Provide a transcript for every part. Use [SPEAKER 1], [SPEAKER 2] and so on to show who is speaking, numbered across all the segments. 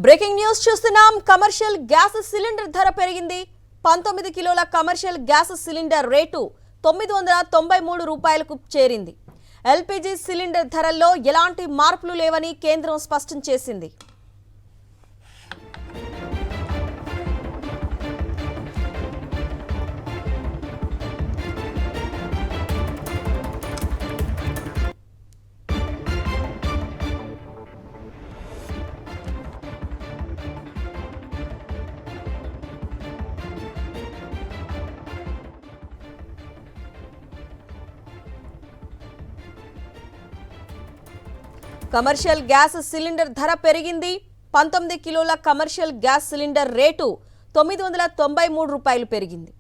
[SPEAKER 1] Breaking news చూస్తున్నాం. Commercial gas cylinder ధర పెరిగింది. 19 కిలోల కమర్షియల్ గ్యాస్ సిలిండర్ రేటు 993 రూపాయలకు చేరింది. ఎల్పీజీ సిలిండర్ ధరల్లో ఎలాంటి మార్పులు లేవని కేంద్రం స్పష్టం చేసింది. కమర్షియల్ గ్యాస్ సిలిండర్ ధర పెరిగింది. 19 కిలోల కమర్షియల్ గ్యాస్ సిలిండర్ రేటు 993 రూపాయలు పెరిగింది.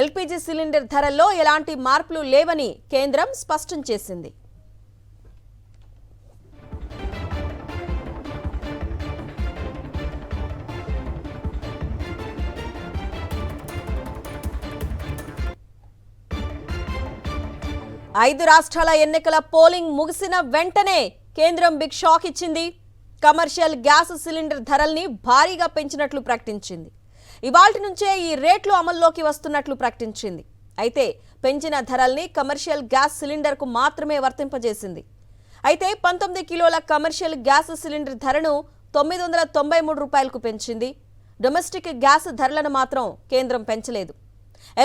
[SPEAKER 1] ఎల్పీజీ సిలిండర్ ధరల్లో ఎలాంటి మార్పులు లేవని కేంద్రం స్పష్టం చేసింది. ఐదు రాష్ట్రాల ఎన్నికల పోలింగ్ ముగిసిన వెంటనే కేంద్రం బిగ్ షాక్ ఇచ్చింది. కమర్షియల్ గ్యాస్ సిలిండర్ ధరల్ని భారీగా పెంచినట్లు ప్రకటించింది. ఇవాల్టి నుంచే ఈ రేట్లు అమల్లోకి వస్తున్నట్లు ప్రకటించింది. అయితే పెంచిన ధరల్ని కమర్షియల్ గ్యాస్ సిలిండర్కు మాత్రమే వర్తింపజేసింది. అయితే 19 కిలోల కమర్షియల్ గ్యాస్ సిలిండర్ ధరను 993 రూపాయలకు పెంచింది. డొమెస్టిక్ గ్యాస్ ధరలను మాత్రం కేంద్రం పెంచలేదు.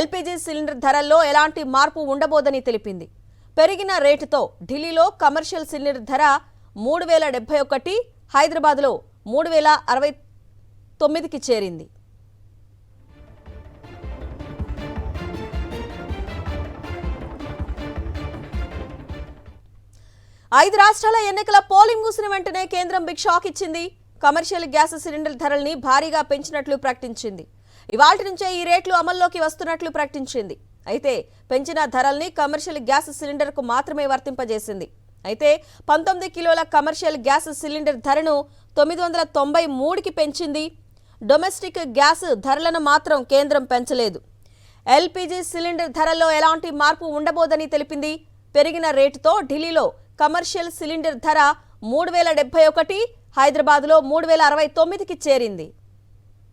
[SPEAKER 1] ఎల్పీజీ సిలిండర్ ధరల్లో ఎలాంటి మార్పు ఉండబోదని తెలిపింది. పెరిగిన రేటుతో ఢిల్లీలో కమర్షియల్ సిలిండర్ ధర 3071, హైదరాబాద్లో 3069కి చేరింది. ఐదు రాష్ట్రాల ఎన్నికల పోలింగ్ ముగిసిన వెంటనే కేంద్రం బిగ్ షాక్ ఇచ్చింది. కమర్షియల్ గ్యాస్ సిలిండర్ ధరల్ని భారీగా పెంచినట్లు ప్రకటించింది. ఇవాల్టి నుంచే ఈ రేట్లు అమల్లోకి వస్తున్నట్లు ప్రకటించింది. అయితే పెంచిన ధరల్ని కమర్షియల్ గ్యాస్ సిలిండర్కు మాత్రమే వర్తింపజేసింది. అయితే 19 కిలోల కమర్షియల్ గ్యాస్ సిలిండర్ ధరను 993కి పెంచింది. డొమెస్టిక్ గ్యాస్ ధరలను మాత్రం కేంద్రం పెంచలేదు. ఎల్పీజీ సిలిండర్ ధరల్లో ఎలాంటి మార్పు ఉండబోదని తెలిపింది. పెరిగిన రేటుతో ఢిల్లీలో కమర్షియల్ సిలిండర్ ధర 3071, హైదరాబాద్లో 3069కి చేరింది.